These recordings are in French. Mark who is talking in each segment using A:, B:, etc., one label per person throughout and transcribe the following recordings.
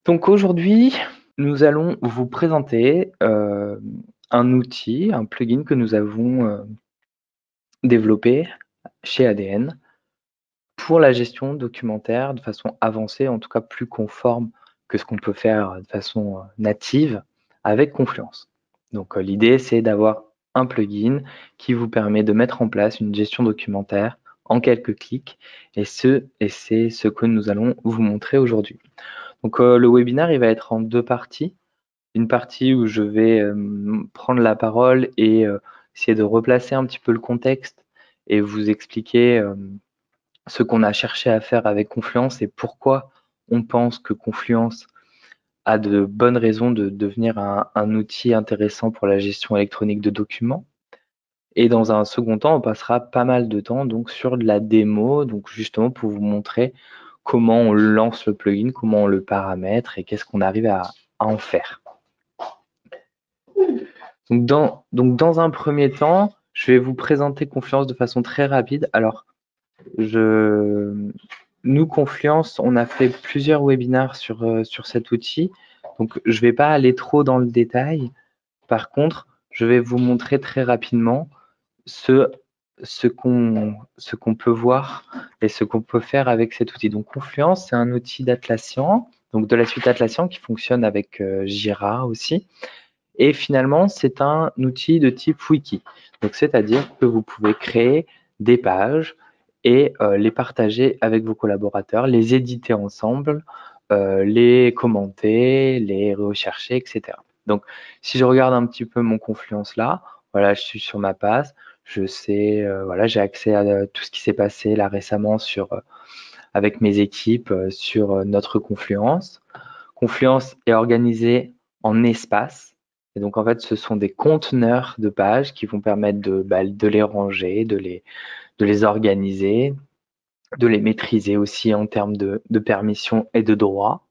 A: Donc aujourd'hui, nous allons vous présenter, un outil, un plugin que nous avons, développé chez ADN pour la gestion documentaire de façon avancée, en tout cas plus conforme que ce qu'on peut faire de façon, native avec Confluence. Donc, l'idée, c'est d'avoir un plugin qui vous permet de mettre en place une gestion documentaire en quelques clics et c'est ce que nous allons vous montrer aujourd'hui. Donc, le webinaire, il va être en 2 parties. Une partie où je vais, prendre la parole et essayer de replacer un petit peu le contexte et vous expliquer, ce qu'on a cherché à faire avec Confluence et pourquoi on pense que Confluence a de bonnes raisons de devenir un outil intéressant pour la gestion électronique de documents. Et dans un second temps, on passera pas mal de temps donc sur de la démo, donc justement pour vous montrer comment on lance le plugin, comment on le paramètre et qu'est-ce qu'on arrive à en faire. Donc dans un premier temps, je vais vous présenter Confluence de façon très rapide. Alors, nous, Confluence, on a fait plusieurs webinaires sur cet outil, donc je ne vais pas aller trop dans le détail. Par contre, je vais vous montrer très rapidement ce, ce qu'on peut voir et ce qu'on peut faire avec cet outil. Donc Confluence, c'est un outil d'Atlassian, donc de la suite Atlassian qui fonctionne avec Jira aussi. Et finalement, c'est un outil de type wiki. Donc, c'est-à-dire que vous pouvez créer des pages et les partager avec vos collaborateurs, les éditer ensemble, les commenter, les rechercher, etc. Donc, si je regarde un petit peu mon Confluence là, voilà, je suis sur ma page, je sais, voilà, j'ai accès à tout ce qui s'est passé là récemment avec mes équipes sur notre Confluence. Confluence est organisé en espaces. Et donc, en fait, ce sont des conteneurs de pages qui vont permettre de les ranger, de les organiser, de les maîtriser aussi en termes de permissions et de droits.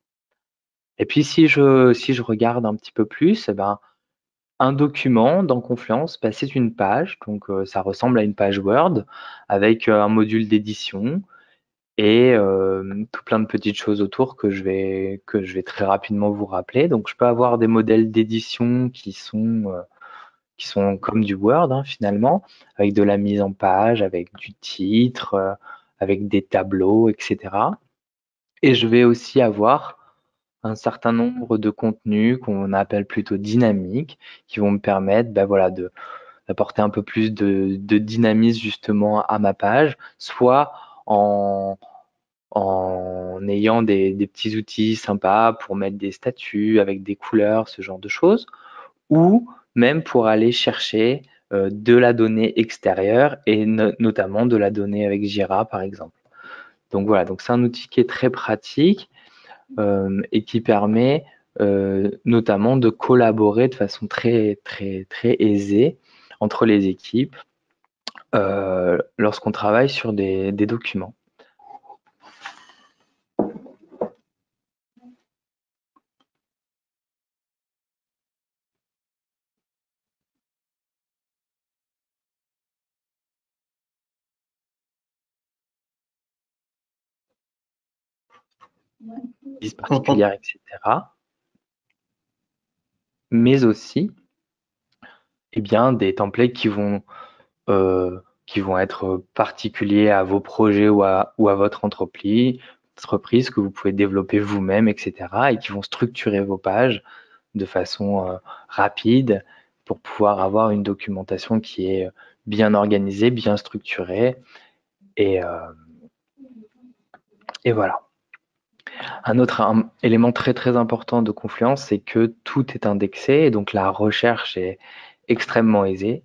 A: Et puis, si je regarde un petit peu plus, eh ben, un document dans Confluence, c'est une page. Donc, ça ressemble à une page Word avec un module d'édition, et tout plein de petites choses autour que je vais très rapidement vous rappeler. Donc je peux avoir des modèles d'édition qui sont comme du Word, hein, finalement, avec de la mise en page, avec du titre, avec des tableaux, etc. Et je vais aussi avoir un certain nombre de contenus qu'on appelle plutôt dynamiques, qui vont me permettre, voilà, d'apporter un peu plus de dynamisme justement à ma page, soit en ayant des petits outils sympas pour mettre des statuts avec des couleurs, ce genre de choses, ou même pour aller chercher de la donnée extérieure et notamment de la donnée avec Jira par exemple. Donc voilà, donc c'est un outil qui est très pratique et qui permet notamment de collaborer de façon très très très aisée entre les équipes lorsqu'on travaille sur des documents. Particulières, etc. Mais aussi bien, des templates qui vont être particuliers à vos projets ou à votre entreprise que vous pouvez développer vous-même, etc. et qui vont structurer vos pages de façon rapide pour pouvoir avoir une documentation qui est bien organisée, bien structurée et, et voilà. Un autre élément très très important de Confluence, c'est que tout est indexé et donc la recherche est extrêmement aisée.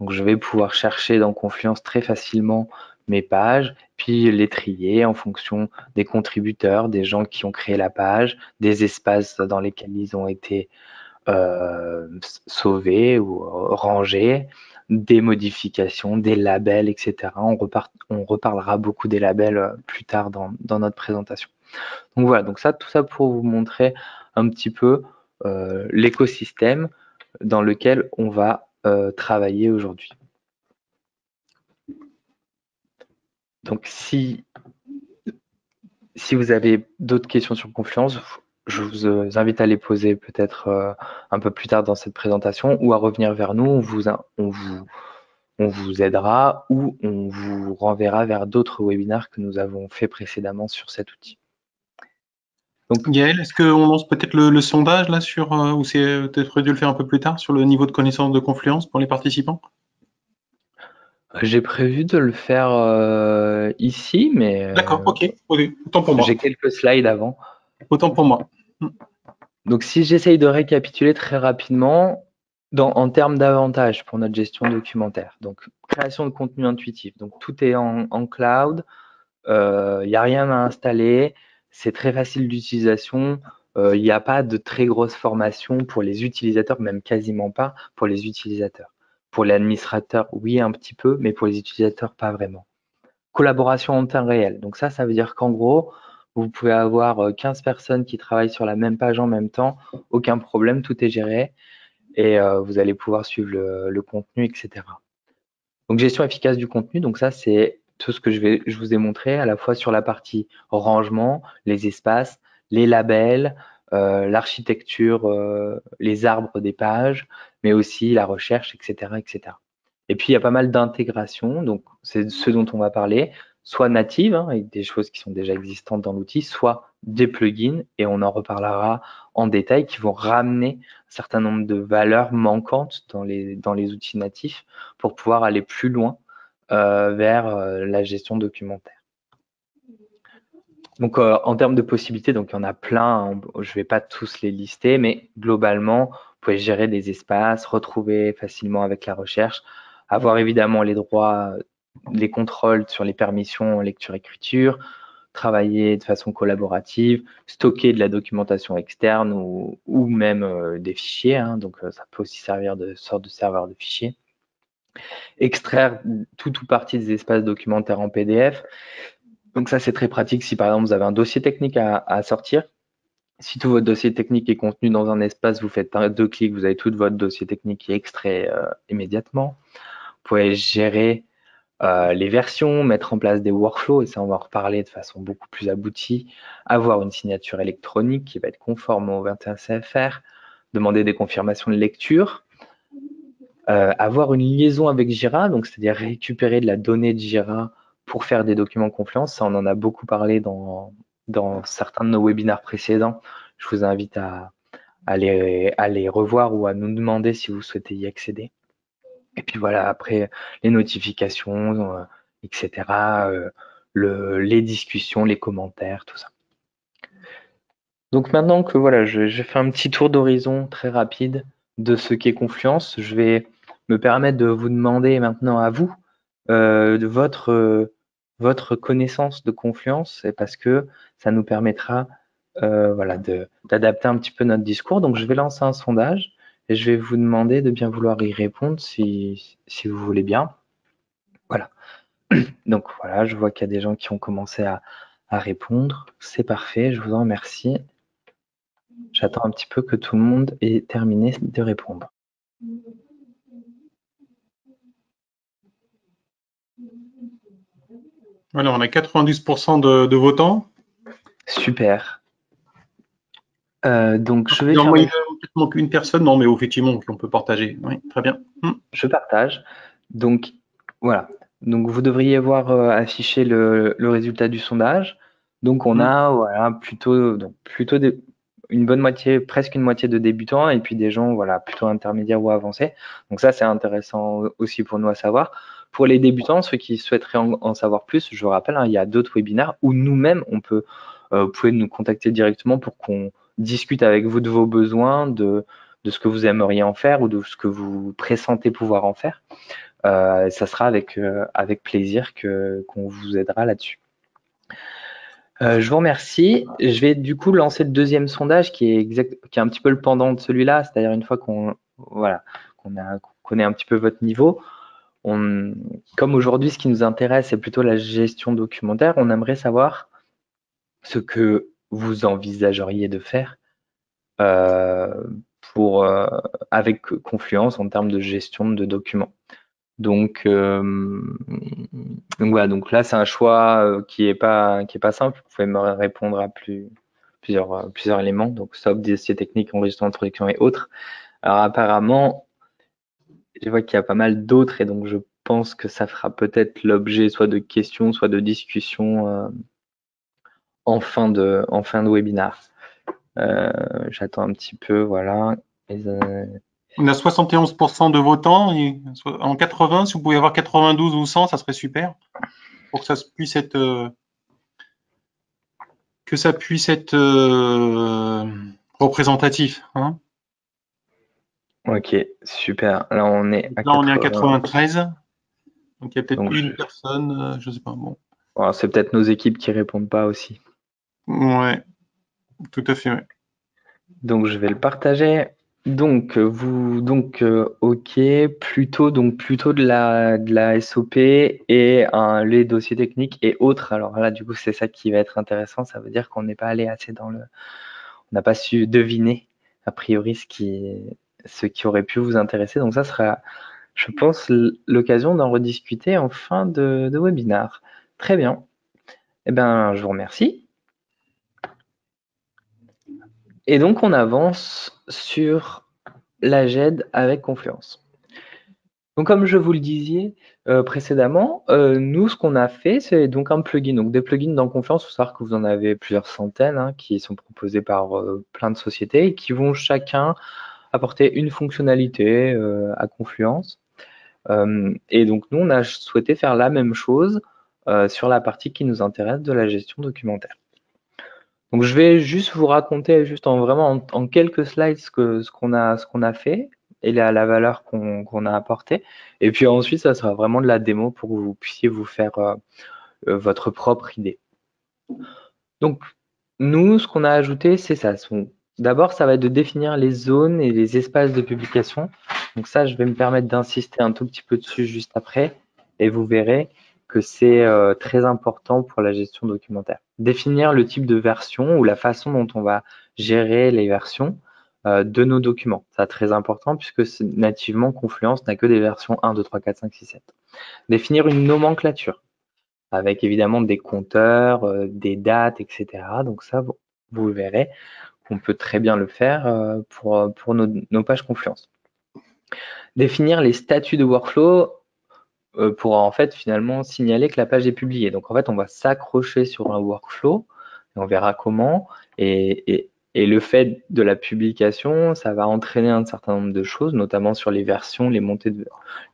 A: Donc je vais pouvoir chercher dans Confluence très facilement mes pages, puis les trier en fonction des contributeurs, des gens qui ont créé la page, des espaces dans lesquels ils ont été sauvés ou rangés, des modifications, des labels, etc. On reparlera beaucoup des labels plus tard dans notre présentation. Donc voilà, donc tout ça pour vous montrer un petit peu l'écosystème dans lequel on va travailler aujourd'hui. Donc si vous avez d'autres questions sur Confluence, je vous invite à les poser peut-être un peu plus tard dans cette présentation ou à revenir vers nous. On vous aidera ou on vous renverra vers d'autres webinaires que nous avons fait précédemment sur cet outil. Donc,
B: Gaël, est-ce qu'on lance peut-être le sondage là sur, ou c'est peut-être dû le faire un peu plus tard, sur le niveau de connaissance de Confluence pour les participants?
A: j'ai prévu de le faire ici, mais
B: D'accord, ok, autant pour moi.
A: j'ai quelques slides avant.
B: Autant pour moi.
A: Donc, si j'essaye de récapituler très rapidement, en termes d'avantages pour notre gestion documentaire, donc création de contenu intuitif, donc tout est en cloud, il n'y a rien à installer, c'est très facile d'utilisation, il n'y a pas de très grosse formation pour les utilisateurs, même quasiment pas pour les utilisateurs. Pour l'administrateur, oui, un petit peu, mais pour les utilisateurs, pas vraiment. Collaboration en temps réel. Donc ça veut dire qu'en gros, vous pouvez avoir 15 personnes qui travaillent sur la même page en même temps, aucun problème, tout est géré et vous allez pouvoir suivre le contenu, etc. Donc gestion efficace du contenu, donc ça c'est tout ce que je vous ai montré à la fois sur la partie rangement, les espaces, les labels, l'architecture, les arbres des pages, mais aussi la recherche, etc., etc. Et puis il y a pas mal d'intégration, donc c'est ce dont on va parler, soit native, hein, avec des choses qui sont déjà existantes dans l'outil, soit des plugins, et on en reparlera en détail, qui vont ramener un certain nombre de valeurs manquantes dans les outils natifs pour pouvoir aller plus loin vers la gestion documentaire. Donc en termes de possibilités, donc il y en a plein, hein, je ne vais pas tous les lister, mais globalement, vous pouvez gérer des espaces, retrouver facilement avec la recherche, avoir évidemment les droits, les contrôles sur les permissions lecture-écriture, travailler de façon collaborative, stocker de la documentation externe ou même des fichiers, hein, donc ça peut aussi servir de sorte de serveur de fichiers. Extraire tout ou partie des espaces documentaires en PDF. Donc ça, c'est très pratique si par exemple vous avez un dossier technique à sortir. Si tout votre dossier technique est contenu dans un espace, vous faites 2 clics, vous avez tout votre dossier technique qui est extrait immédiatement. Vous pouvez gérer les versions, mettre en place des workflows, et ça on va en reparler de façon beaucoup plus aboutie, avoir une signature électronique qui va être conforme au 21 CFR, demander des confirmations de lecture, avoir une liaison avec Jira, donc c'est-à-dire récupérer de la donnée de Jira pour faire des documents Confluence. Ça, on en a beaucoup parlé dans certains de nos webinaires précédents. Je vous invite à les revoir ou à nous demander si vous souhaitez y accéder. Et puis voilà, après, les notifications, etc., les discussions, les commentaires, tout ça. Donc maintenant que voilà, j'ai fait un petit tour d'horizon très rapide de ce qu'est Confluence, je vais me permettre de vous demander maintenant à vous de votre connaissance de Confluence, et parce que ça nous permettra voilà, d'adapter un petit peu notre discours. Donc je vais lancer un sondage et je vais vous demander de bien vouloir y répondre si vous voulez bien. Voilà. Donc voilà, je vois qu'il y a des gens qui ont commencé à répondre. C'est parfait, je vous en remercie. J'attends un petit peu que tout le monde ait terminé de répondre.
B: Alors, on a 92% de votants.
A: Super. Donc je vais
B: Il
A: fermer.
B: manque une personne, non, mais effectivement, on peut partager. Oui, très bien.
A: Je partage. Donc voilà. Donc vous devriez voir afficher le résultat du sondage. Donc on a voilà plutôt une bonne moitié, presque une moitié de débutants et puis des gens voilà plutôt intermédiaires ou avancés. Donc ça c'est intéressant aussi pour nous à savoir. Pour les débutants, ceux qui souhaiteraient en savoir plus, je vous rappelle, hein, il y a d'autres webinaires où nous-mêmes vous pouvez nous contacter directement pour qu'on discute avec vous de vos besoins, de ce que vous aimeriez en faire ou de ce que vous pressentez pouvoir en faire. Ça sera avec plaisir qu'on vous aidera là-dessus. Je vous remercie. Je vais du coup lancer le deuxième sondage qui est un petit peu le pendant de celui-là, c'est-à-dire une fois qu'on connaît un petit peu votre niveau. Comme aujourd'hui, ce qui nous intéresse, c'est plutôt la gestion documentaire. On aimerait savoir ce que vous envisageriez de faire avec Confluence en termes de gestion de documents. Donc voilà, donc là c'est un choix qui est pas simple. Vous pouvez me répondre plusieurs éléments, donc SOP, dossier technique, enregistrement de production et autres. Alors apparemment, je vois qu'il y a pas mal d'autres et donc je pense que ça fera peut-être l'objet soit de questions, soit de discussions en fin de webinaire. J'attends un petit peu, voilà.
B: On a 71% de votants et en 80, si vous pouvez avoir 92 ou 100, ça serait super pour que ça puisse être représentatif. Hein.
A: Ok, super. Là, on est à
B: Là, on est à
A: 80.
B: 93. Donc, il y a peut-être
A: Donc,
B: une personne, je sais pas. Bon.
A: voilà, c'est peut-être nos équipes qui répondent pas aussi.
B: Ouais, tout à fait. Ouais.
A: Donc, je vais le partager. Donc, ok, plutôt de la SOP et les dossiers techniques et autres. Alors là, du coup, c'est ça qui va être intéressant. Ça veut dire qu'on n'est pas allé assez on n'a pas su deviner a priori ce qui aurait pu vous intéresser. Donc ça sera, je pense, l'occasion d'en rediscuter en fin de webinaire. Très bien. Eh bien, je vous remercie. Et donc, on avance sur la GED avec Confluence. Donc, comme je vous le disais précédemment, nous, ce qu'on a fait, c'est donc un plugin. Donc, des plugins dans Confluence, il faut savoir que vous en avez plusieurs centaines qui sont proposés par plein de sociétés et qui vont chacun apporter une fonctionnalité à Confluence. Et donc, nous, on a souhaité faire la même chose sur la partie qui nous intéresse de la gestion documentaire. Donc, je vais juste vous raconter juste en quelques slides ce qu'on a fait et la valeur qu'on a apportée. Et puis ensuite, ça sera vraiment de la démo pour que vous puissiez vous faire votre propre idée. Donc, nous, ce qu'on a ajouté, c'est ça. D'abord, ça va être de définir les zones et les espaces de publication. Donc ça, je vais me permettre d'insister un tout petit peu dessus juste après. Et vous verrez que c'est très important pour la gestion documentaire. Définir le type de version ou la façon dont on va gérer les versions de nos documents. C'est très important puisque nativement, Confluence n'a que des versions 1, 2, 3, 4, 5, 6, 7. Définir une nomenclature avec évidemment des compteurs, des dates, etc. Donc ça, vous verrez qu'on peut très bien le faire pour nos pages Confluence. Définir les statuts de workflow pour en fait finalement signaler que la page est publiée. Donc en fait, on va s'accrocher sur un workflow, et on verra comment, et le fait de la publication, ça va entraîner un certain nombre de choses, notamment sur les versions,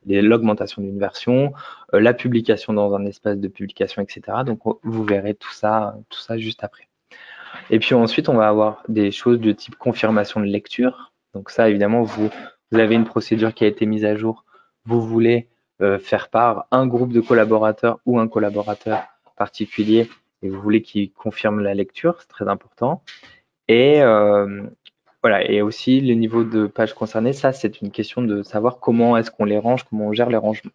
A: l'augmentation d'une version, la publication dans un espace de publication, etc. Donc vous verrez tout ça juste après. Et puis ensuite, on va avoir des choses de type confirmation de lecture. Donc ça, évidemment, vous avez une procédure qui a été mise à jour. Vous voulez faire part un groupe de collaborateurs ou un collaborateur particulier et vous voulez qu'il confirme la lecture, c'est très important. Et voilà, et aussi le niveau de page concernée, ça c'est une question de savoir comment est-ce qu'on les range, comment on gère les rangements.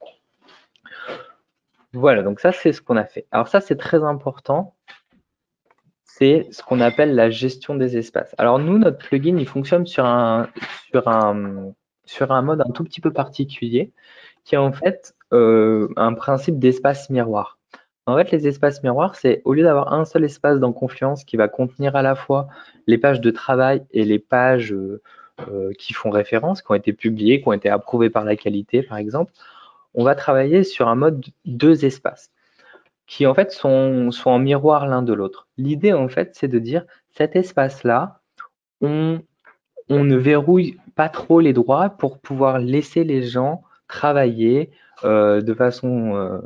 A: Voilà, donc ça c'est ce qu'on a fait. Alors ça c'est très important, c'est ce qu'on appelle la gestion des espaces. Alors nous, notre plugin, il fonctionne sur un mode un tout petit peu particulier, qui est en fait un principe d'espace miroir. En fait, les espaces miroirs, c'est au lieu d'avoir un seul espace dans Confluence qui va contenir à la fois les pages de travail et les pages qui font référence, qui ont été publiées, qui ont été approuvées par la qualité, par exemple, on va travailler sur un mode deux espaces qui en fait sont en miroir l'un de l'autre. L'idée en fait, c'est de dire cet espace-là, on ne verrouille pas trop les droits pour pouvoir laisser les gens travailler de façon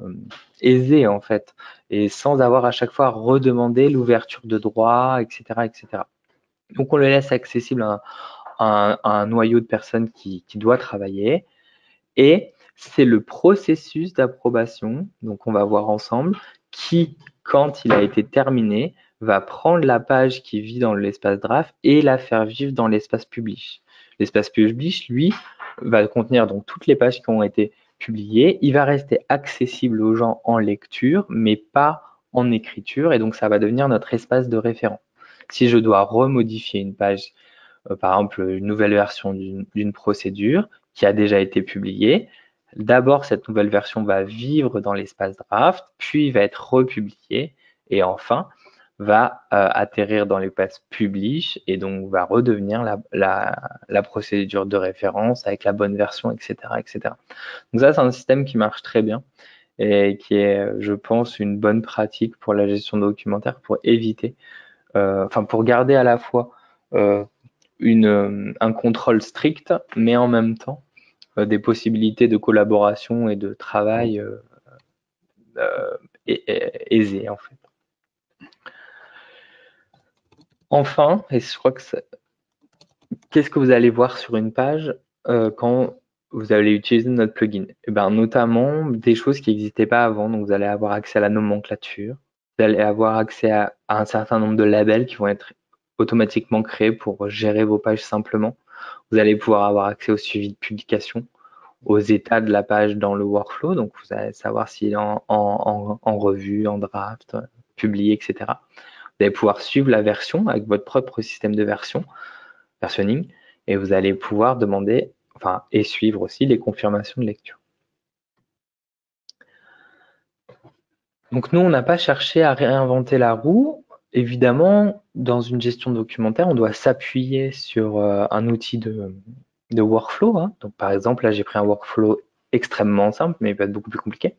A: aisée en fait, et sans avoir à chaque fois à redemander l'ouverture de droits, etc., etc. Donc on le laisse accessible à un noyau de personnes qui doit travailler, et c'est le processus d'approbation, donc on va voir ensemble, qui, quand il a été terminé, va prendre la page qui vit dans l'espace draft et la faire vivre dans l'espace publish. L'espace publish, lui, va contenir donc toutes les pages qui ont été publiées. Il va rester accessible aux gens en lecture, mais pas en écriture, et donc ça va devenir notre espace de référence. Si je dois remodifier une page, par exemple une nouvelle version d'une procédure qui a déjà été publiée, d'abord cette nouvelle version va vivre dans l'espace draft, puis va être republiée, et enfin va atterrir dans l'espace publish et donc va redevenir la procédure de référence avec la bonne version, etc., etc. Donc ça, c'est un système qui marche très bien et qui est, je pense, une bonne pratique pour la gestion documentaire pour éviter, enfin pour garder à la fois euh, un contrôle strict, mais en même temps des possibilités de collaboration et de travail euh, aisées en fait. Enfin, et je crois que qu'est-ce que vous allez voir sur une page quand vous allez utiliser notre plugin? Eh ben, notamment des choses qui n'existaient pas avant. Donc, vous allez avoir accès à la nomenclature. Vous allez avoir accès à un certain nombre de labels qui vont être automatiquement créés pour gérer vos pages simplement. Vous allez pouvoir avoir accès au suivi de publication, aux états de la page dans le workflow. Donc, vous allez savoir s'il est en revue, en draft, publié, etc. Vous allez pouvoir suivre la version avec votre propre système de versionning, et vous allez pouvoir demander, enfin, et suivre aussi les confirmations de lecture. Donc nous, on n'a pas cherché à réinventer la roue. Évidemment, dans une gestion documentaire, on doit s'appuyer sur un outil de workflow. Hein. Donc par exemple, là, j'ai pris un workflow extrêmement simple, mais il peut être beaucoup plus compliqué.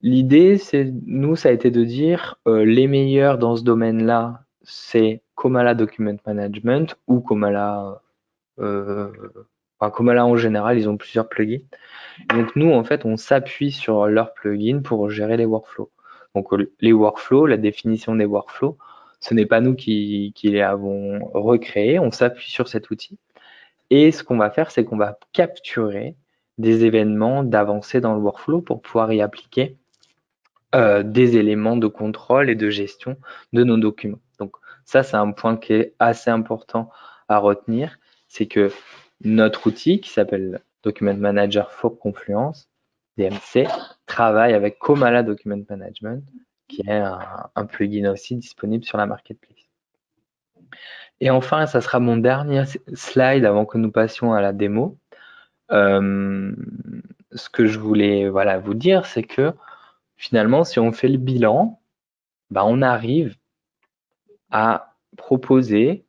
A: L'idée, c'est, nous, ça a été de dire les meilleurs dans ce domaine-là, c'est Comala Document Management ou Comala, enfin, Comala en général, ils ont plusieurs plugins. Donc nous, en fait, on s'appuie sur leurs plugins pour gérer les workflows. Donc les workflows, la définition des workflows, ce n'est pas nous qui les avons recréés, on s'appuie sur cet outil. Et ce qu'on va faire, c'est qu'on va capturer des événements d'avancée dans le workflow pour pouvoir y appliquer des éléments de contrôle et de gestion de nos documents. Donc ça, c'est un point qui est assez important à retenir, c'est que notre outil qui s'appelle Document Manager for Confluence, DMC, travaille avec Comala Document Management, qui est un plugin aussi disponible sur la marketplace. Et enfin, ça sera mon dernier slide avant que nous passions à la démo. Ce que je voulais voilà, vous dire, c'est que finalement, si on fait le bilan, bah, on arrive à proposer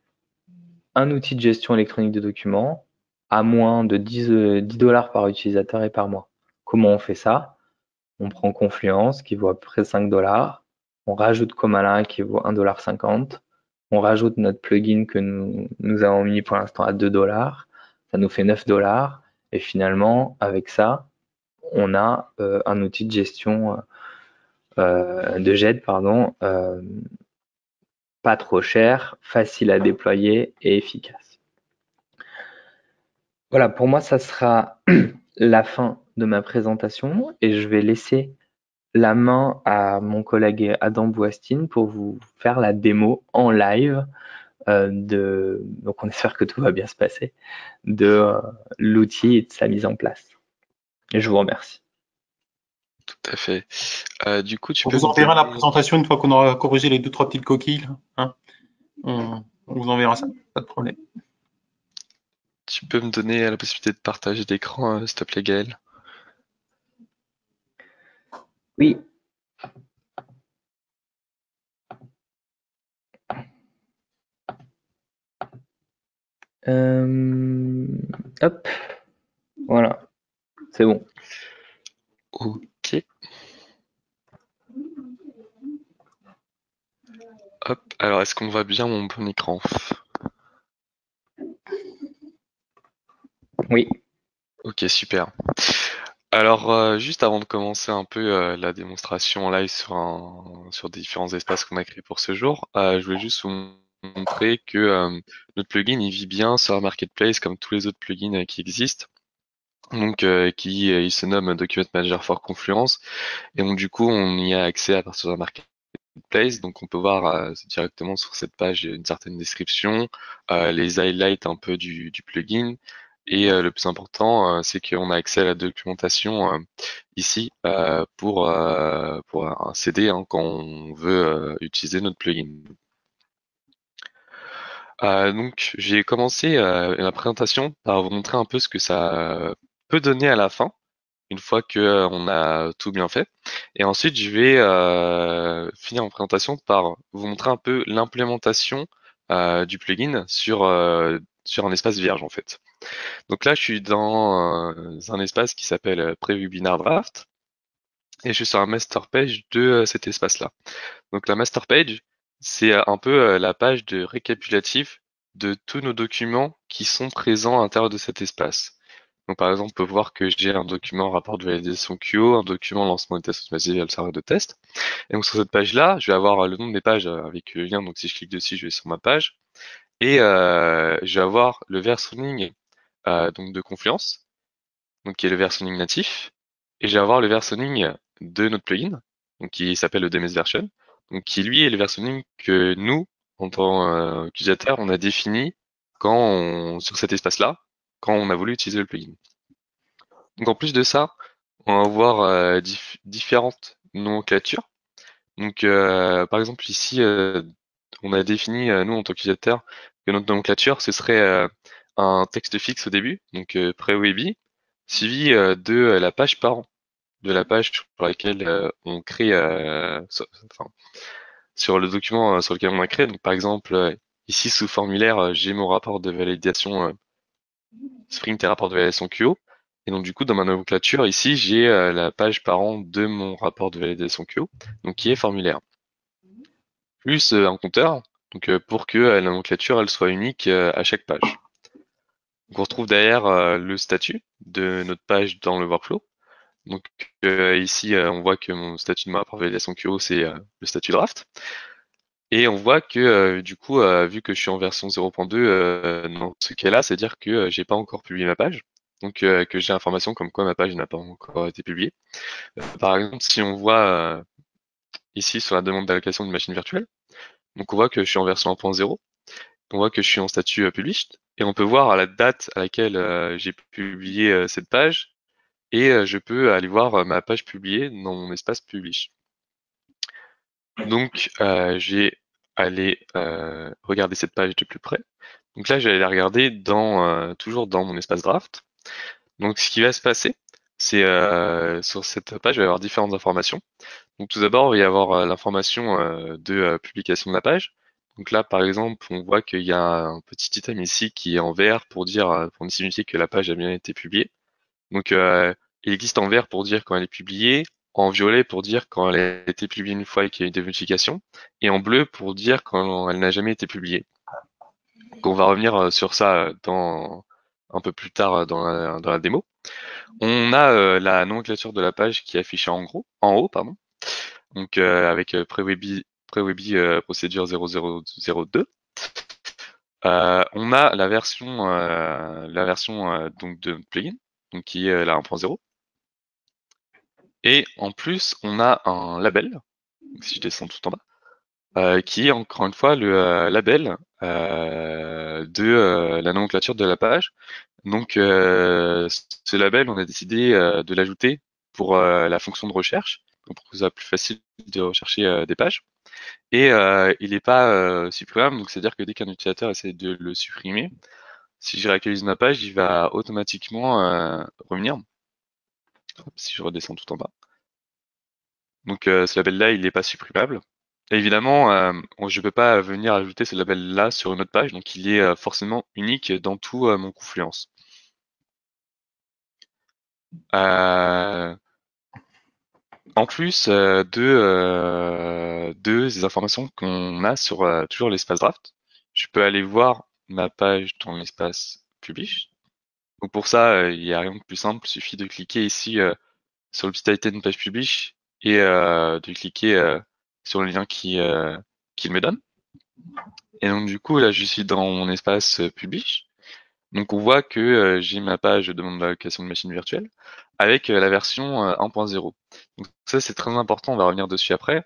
A: un outil de gestion électronique de documents à moins de 10 dollars par utilisateur et par mois. Comment on fait ça? On prend Confluence qui vaut à peu près 5 dollars. On rajoute Comala qui vaut 1,50 $. On rajoute notre plugin que nous avons mis pour l'instant à 2 dollars. Ça nous fait 9 dollars. Et finalement, avec ça, on a un outil de gestion de GED, pardon, pas trop cher, facile à déployer et efficace. Voilà, pour moi, ça sera la fin de ma présentation et je vais laisser la main à mon collègue Adam Bouastine pour vous faire la démo en live donc on espère que tout va bien se passer, de l'outil et de sa mise en place. Et je vous remercie.
C: Tout à fait. Du coup, tu
B: On
C: peux
B: vous
C: me
B: enverra la
C: donner,
B: présentation une fois qu'on aura corrigé les 2-3 petites coquilles. Hein. On vous enverra ça, pas de problème.
C: tu peux me donner la possibilité de partager d'écran, s'il te plaît, Gaël?
A: Oui. Hop, voilà, c'est bon.
C: Ok. Hop. Alors, est-ce qu'on voit bien mon bon écran?
A: Oui.
C: Ok, super. Alors, juste avant de commencer un peu la démonstration en live sur différents espaces qu'on a créés pour ce jour, je voulais juste vous montrer que notre plugin il vit bien sur la marketplace comme tous les autres plugins qui existent. Donc, il se nomme Document Manager for Confluence, et donc du coup, on y a accès à partir de la marketplace. Donc, on peut voir directement sur cette page une certaine description, les highlights un peu du plugin. Et le plus important, c'est qu'on a accès à la documentation ici pour un CD hein, quand on veut utiliser notre plugin. Donc, j'ai commencé la présentation par vous montrer un peu ce que ça peut donner à la fin. une fois que on a tout bien fait. Et ensuite, je vais finir mon présentation par vous montrer un peu l'implémentation du plugin sur un espace vierge en fait. Donc là, je suis dans un espace qui s'appelle Pré-Webinar Draft et je suis sur un master page de cet espace-là. Donc la master page, c'est un peu la page de récapitulatif de tous nos documents qui sont présents à l'intérieur de cet espace. Donc par exemple, on peut voir que j'ai un document rapport de validation QO, un document lancement de test automatisé le serveur de test. Et donc sur cette page-là, je vais avoir le nom de mes pages avec le lien. Donc si je clique dessus, je vais sur ma page. Et je vais avoir le versioning donc de Confluence, donc qui est le versioning natif. Et je vais avoir le versioning de notre plugin, donc qui s'appelle le DMS version, donc qui lui est le versioning que nous, en tant qu'utilisateur, on a défini sur cet espace-là, quand on a voulu utiliser le plugin. Donc en plus de ça, on va voir différentes nomenclatures. Donc par exemple ici, on a défini, nous en tant qu'utilisateur, que notre nomenclature, ce serait un texte fixe au début, donc pré-webi, suivi de la page parent, de la page sur laquelle on crée, enfin, sur le document sur lequel on a créé. Donc par exemple, ici sous formulaire, j'ai mon rapport de validation Sprint et rapport de validation QO. Et donc du coup, dans ma nomenclature, ici, j'ai la page parent de mon rapport de validation QO, donc qui est formulaire. Plus un compteur, donc pour que la nomenclature elle soit unique à chaque page. Donc on retrouve derrière le statut de notre page dans le workflow. Donc ici, on voit que mon statut de ma rapport de validation QO, c'est le statut draft. Et on voit que du coup, vu que je suis en version 0.2 dans ce cas-là, c'est-à-dire que j'ai pas encore publié ma page, donc que j'ai l'information comme quoi ma page n'a pas encore été publiée. Par exemple, si on voit ici sur la demande d'allocation d'une machine virtuelle, donc on voit que je suis en version 1.0, on voit que je suis en statut published, et on peut voir à la date à laquelle j'ai publié cette page, et je peux aller voir ma page publiée dans mon espace publish. Donc, j'ai allé regarder cette page de plus près. Donc là, je vais la regarder toujours dans mon espace draft. Donc, ce qui va se passer, c'est sur cette page, il va y avoir différentes informations. Donc, tout d'abord, il va y avoir l'information de publication de la page. Donc là, par exemple, on voit qu'il y a un petit item ici qui est en vert pour pour signifier que la page a bien été publiée. Donc, il existe en vert pour dire quand elle est publiée, en violet pour dire quand elle a été publiée une fois et qu'il y a eu des modifications, et en bleu pour dire quand elle n'a jamais été publiée. Donc, on va revenir sur ça un peu plus tard dans la démo. On a la nomenclature de la page qui est affichée en haut, pardon. Donc avec Prewebi procédure 0002. On a la version donc de notre plugin, donc qui est la 1.0. Et en plus, on a un label, donc si je descends tout en bas, qui est encore une fois le label de la nomenclature de la page. Donc ce label, on a décidé de l'ajouter pour la fonction de recherche, donc pour que ce soit plus facile de rechercher des pages. Et il n'est pas supprimable, donc c'est-à-dire que dès qu'un utilisateur essaie de le supprimer, si je réactualise ma page, il va automatiquement revenir. Si je redescends tout en bas. Donc ce label-là, il n'est pas supprimable. Et évidemment, je ne peux pas venir ajouter ce label-là sur une autre page, donc il est forcément unique dans tout mon Confluence. En plus de ces informations qu'on a sur toujours l'espace draft, je peux aller voir ma page dans l'espace publish. Donc pour ça, il n'y a rien de plus simple, il suffit de cliquer ici sur le petit item page publish et de cliquer sur le lien qu'il me donne. Et donc du coup, là, je suis dans mon espace publish. Donc on voit que j'ai ma page de demande d'allocation de machine virtuelle avec la version 1.0. Donc ça, c'est très important, on va revenir dessus après.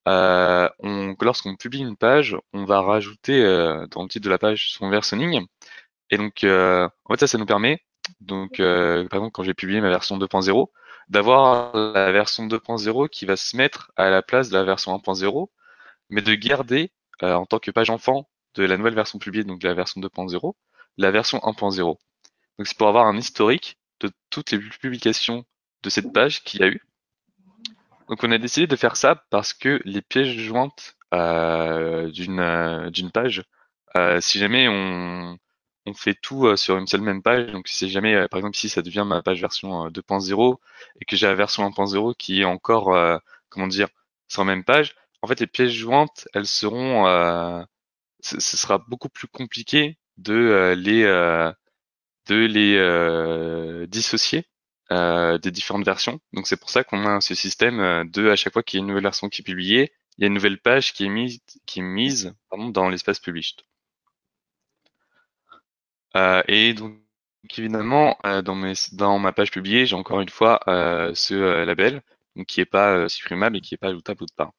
C: Lorsqu'on publie une page, on va rajouter dans le titre de la page son versioning. Et donc, en fait, ça nous permet, donc, par exemple, quand j'ai publié ma version 2.0, d'avoir la version 2.0 qui va se mettre à la place de la version 1.0, mais de garder, en tant que page enfant de la nouvelle version publiée, donc de la version 2.0, la version 1.0. Donc, c'est pour avoir un historique de toutes les publications de cette page qu'il y a eu. Donc on a décidé de faire ça parce que les pièces jointes d'une page, si jamais on fait tout sur une seule même page, donc si jamais par exemple ici ça devient ma page version 2.0 et que j'ai la version 1.0 qui est encore comment dire sur la même page, en fait les pièces jointes elles seront ce sera beaucoup plus compliqué de les dissocier des différentes versions. Donc c'est pour ça qu'on a ce système de à chaque fois qu'il y a une nouvelle version qui est publiée, il y a une nouvelle page qui est mise pardon, dans l'espace published. Et donc évidemment dans ma page publiée, j'ai encore une fois ce label donc, qui est pas supprimable et qui est pas ajoutable autre part.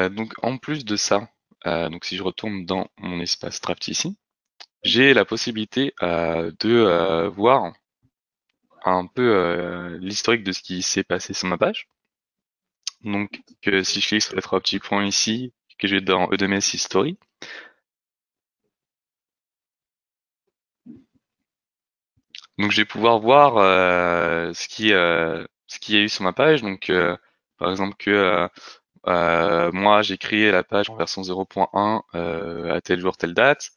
C: Donc en plus de ça, donc si je retourne dans mon espace draft ici, j'ai la possibilité de voir un peu l'historique de ce qui s'est passé sur ma page. Donc si je clique sur les trois petits points ici, que j'ai dans E2MS History, donc je vais pouvoir voir ce qu'il y a eu sur ma page. Donc par exemple que moi j'ai créé la page en version 0.1 à tel jour, telle date,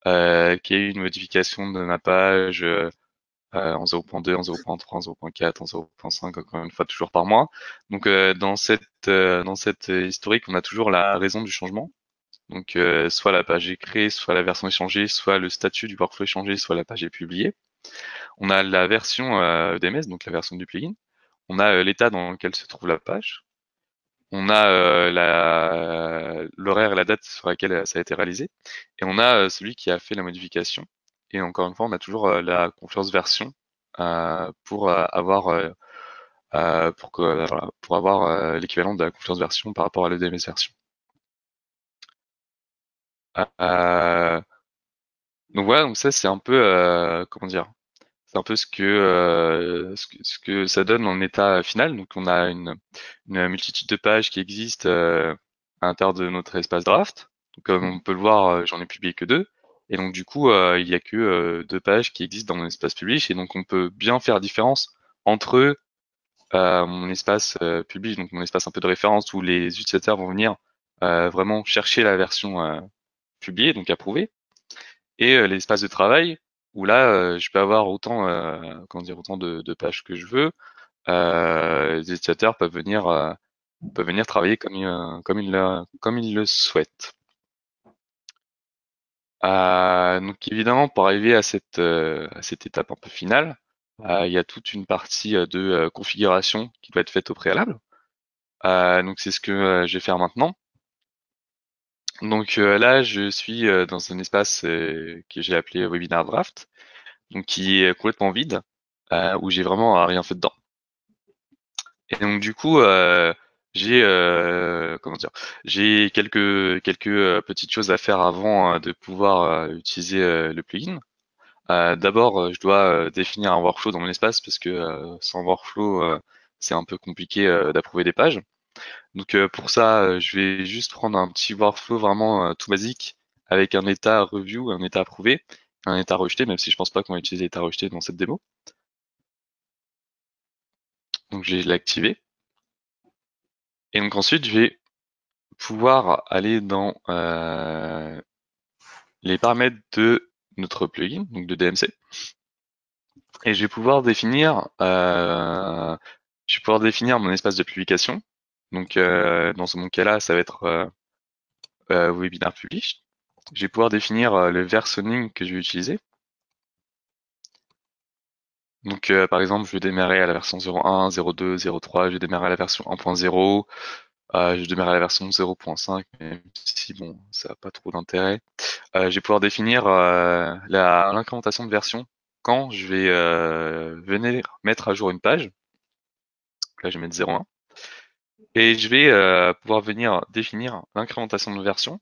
C: qu'il y a eu une modification de ma page en 0.2, en 0.3, en 0.4, en 0.5, encore une fois toujours par mois. Donc dans cette historique, on a toujours la raison du changement. Donc soit la page est créée, soit la version est changée, soit le statut du workflow est changé, soit la page est publiée. On a la version EDMS, donc la version du plugin. On a l'état dans lequel se trouve la page. On a l'horaire et la date sur laquelle ça a été réalisé. Et on a celui qui a fait la modification. Et encore une fois, on a toujours la confluence version pour avoir pour avoir l'équivalent de la confluence version par rapport à l'EDMS version. Euh, donc voilà, donc ça c'est un peu comment dire, c'est un peu ce que ça donne en état final. Donc on a une multitude de pages qui existent à l'intérieur de notre espace draft. Donc, comme on peut le voir, j'en ai publié que 2. Et donc du coup, il y a que 2 pages qui existent dans mon espace public. Et donc on peut bien faire la différence entre mon espace public, donc mon espace un peu de référence où les utilisateurs vont venir vraiment chercher la version publiée, donc approuvée, et l'espace de travail où là je peux avoir autant de pages que je veux. Les utilisateurs peuvent venir travailler comme ils le souhaitent. Donc évidemment, pour arriver à cette étape un peu finale, il y a toute une partie de configuration qui doit être faite au préalable. Donc c'est ce que je vais faire maintenant. Donc là, je suis dans un espace que j'ai appelé Webinar Draft, donc qui est complètement vide, où j'ai vraiment rien fait dedans. Et donc du coup, j'ai comment dire, j'ai quelques petites choses à faire avant de pouvoir utiliser le plugin. D'abord, je dois définir un workflow dans mon espace parce que sans workflow, c'est un peu compliqué d'approuver des pages. Donc pour ça, je vais juste prendre un petit workflow vraiment tout basique avec un état review, un état approuvé, un état rejeté, même si je pense pas qu'on va utiliser l'état rejeté dans cette démo. Donc je vais l'activer. Et donc ensuite, je vais pouvoir aller dans les paramètres de notre plugin, donc de DMC. Et je vais pouvoir définir mon espace de publication. Donc dans mon cas-là, ça va être Webinar Publish. Je vais pouvoir définir le versionning que je vais utiliser. Donc par exemple, je vais démarrer à la version 0.1, 0.2, 0.3, je vais démarrer à la version 1.0, je vais démarrer à la version 0.5, même si bon, ça n'a pas trop d'intérêt. Je vais pouvoir définir l'incrémentation de version quand je vais venir mettre à jour une page. Là, je vais mettre 0.1. Et je vais pouvoir venir définir l'incrémentation de version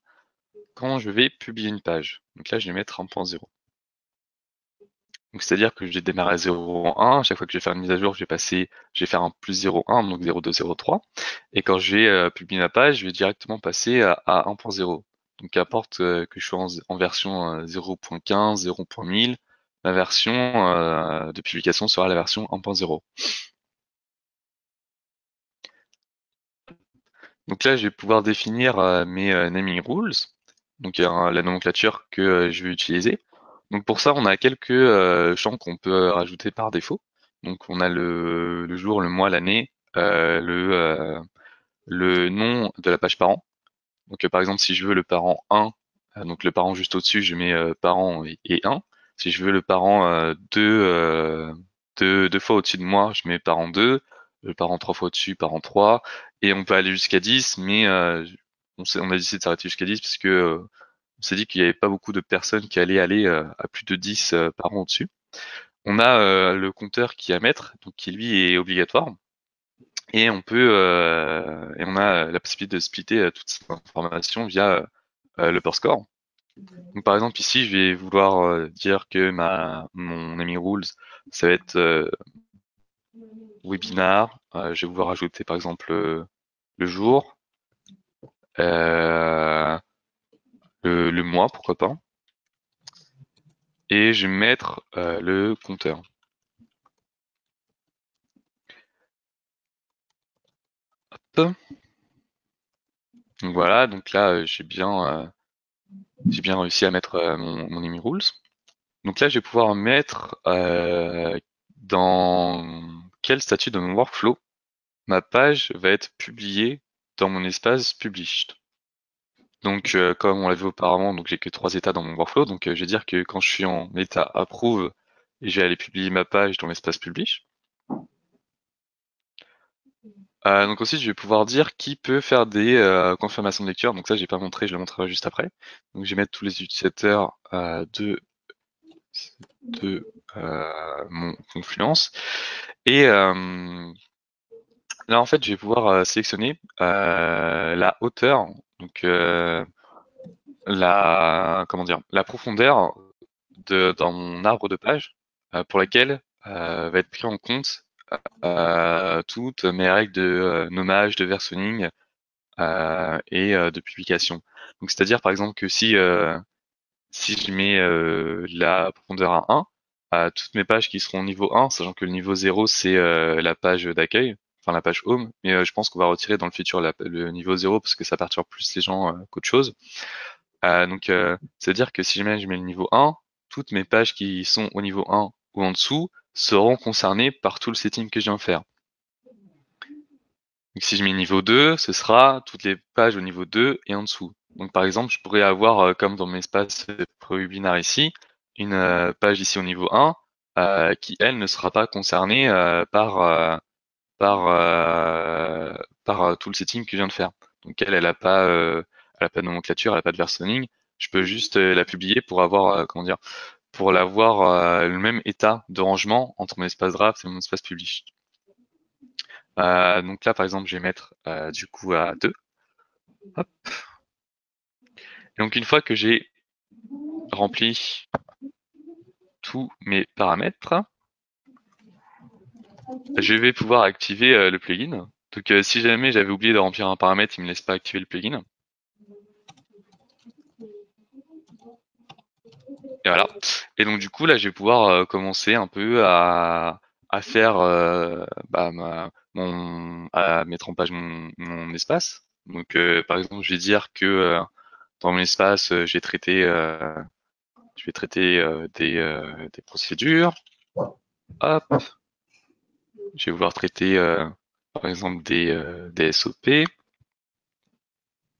C: quand je vais publier une page. Donc là, je vais mettre 1.0. Donc c'est-à-dire que je vais démarrer à 0.1, à chaque fois que je vais faire une mise à jour, je vais faire un plus 0.1, donc 0.2, 0.3. Et quand je vais publier ma page, je vais directement passer à 1.0. Donc qu'importe que je sois en version 0.15, 0.1000, la version de publication sera la version 1.0. Donc là, je vais pouvoir définir mes naming rules, donc la nomenclature que je vais utiliser. Donc pour ça, on a quelques champs qu'on peut rajouter par défaut. Donc on a le jour, le mois, l'année, le nom de la page parent. Donc par exemple, si je veux le parent 1, donc le parent juste au-dessus, je mets parent et 1. Si je veux le parent 2 fois au-dessus de moi, je mets parent 2, le parent 3 fois au-dessus, parent 3, et on peut aller jusqu'à 10, mais on a décidé de s'arrêter jusqu'à 10 parce que on s'est dit qu'il n'y avait pas beaucoup de personnes qui allaient aller à plus de 10 parents au-dessus. On a le compteur qui est à mettre, donc qui lui est obligatoire. Et on a la possibilité de splitter toute cette information via le per score. Donc par exemple ici, je vais vouloir dire que mon naming rules, ça va être webinar. Je vais vouloir ajouter par exemple le jour, le mois, pourquoi pas. Et je vais mettre le compteur. Hop. Donc voilà, donc là j'ai bien réussi à mettre mon naming rules. Donc là je vais pouvoir mettre dans quel statut de mon workflow ma page va être publiée dans mon espace published. Donc comme on l'a vu auparavant, donc j'ai que 3 états dans mon workflow. Donc je vais dire que quand je suis en état approve, je vais aller publier ma page dans l'espace publish. Donc aussi je vais pouvoir dire qui peut faire des confirmations de lecture. Donc ça j'ai pas montré, je le montrerai juste après. Donc je vais mettre tous les utilisateurs de mon Confluence. Et là en fait je vais pouvoir sélectionner la hauteur, donc la profondeur dans mon arbre de page pour laquelle va être pris en compte toutes mes règles de nommage, de versionning et de publication. Donc c'est-à-dire par exemple que si je mets la profondeur à 1, toutes mes pages qui seront au niveau 1, sachant que le niveau 0 c'est la page d'accueil, enfin la page home, mais je pense qu'on va retirer dans le futur le niveau 0 parce que ça perturbe plus les gens qu'autre chose. Donc c'est-à-dire que si jamais je mets le niveau 1, toutes mes pages qui sont au niveau 1 ou en dessous seront concernées par tout le setting que je viens de faire. Donc si je mets niveau 2, ce sera toutes les pages au niveau 2 et en dessous. Donc par exemple, je pourrais avoir, comme dans mes espaces pré-webinar ici, une page ici au niveau 1 qui, elle, ne sera pas concernée par tout le setting que je viens de faire. Donc elle a pas de nomenclature, elle a pas de versioning. Je peux juste la publier pour avoir, pour l'avoir le même état de rangement entre mon espace draft et mon espace publish. Donc là, par exemple, je vais mettre du coup à 2. Hop. Et donc une fois que j'ai rempli tous mes paramètres, je vais pouvoir activer le plugin. Donc si jamais j'avais oublié de remplir un paramètre, il me laisse pas activer le plugin. Et voilà. Et donc du coup là, je vais pouvoir commencer un peu à faire à mettre en page mon espace. Donc par exemple, je vais dire que dans mon espace, je vais traiter des procédures. Hop. Je vais vouloir traiter par exemple des SOP.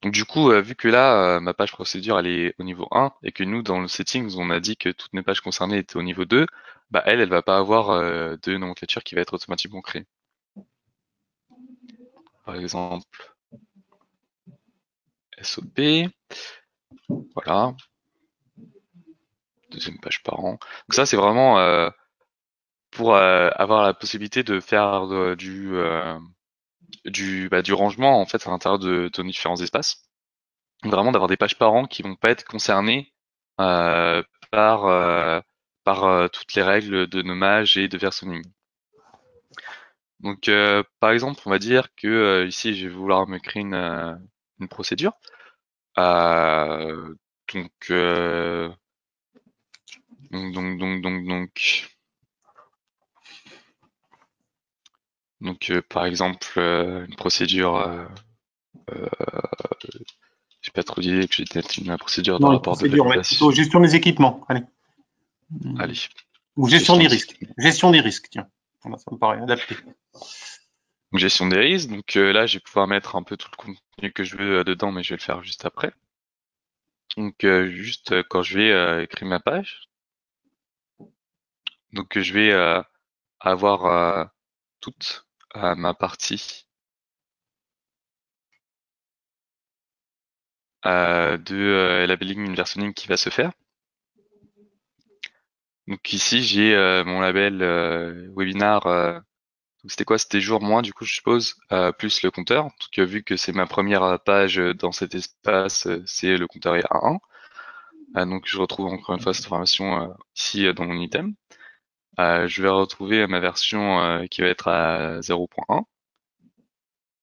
C: Donc du coup, vu que là, ma page procédure elle est au niveau 1 et que nous dans le settings on a dit que toutes mes pages concernées étaient au niveau 2, bah elle va pas avoir de nomenclature qui va être automatiquement créée. Par exemple, SOP, voilà, deuxième page parent. Donc ça c'est vraiment pour avoir la possibilité de faire du rangement en fait à l'intérieur de nos différents espaces. Vraiment d'avoir des pages parents qui vont pas être concernées euh, par toutes les règles de nommage et de versionning. Donc par exemple, on va dire que ici je vais vouloir me créer une procédure. Donc Donc, par exemple, une procédure, j'ai pas trop d'idées que j'ai peut-être une procédure de
B: Non, une
C: rapport de
B: procédure, on va être plutôt
C: validation.
B: gestion des équipements. Allez.
C: Allez,
B: Ou gestion des
C: des
B: risques.
C: équipements.
B: Gestion des risques, tiens. Voilà, ça me paraît adapté.
C: Donc, gestion des risques. Donc là, je vais pouvoir mettre un peu tout le contenu que je veux dedans, mais je vais le faire juste après. Donc, juste quand je vais écrire ma page. Donc, je vais avoir toute ma partie de labeling inversioning qui va se faire. Donc ici, j'ai mon label webinar. Donc c'était quoi? C'était jour moins, du coup, je suppose, plus le compteur. Donc vu que c'est ma première page dans cet espace, c'est le compteur est à 1. Donc je retrouve encore une fois cette information ici dans mon item. Je vais retrouver ma version qui va être à 0.1.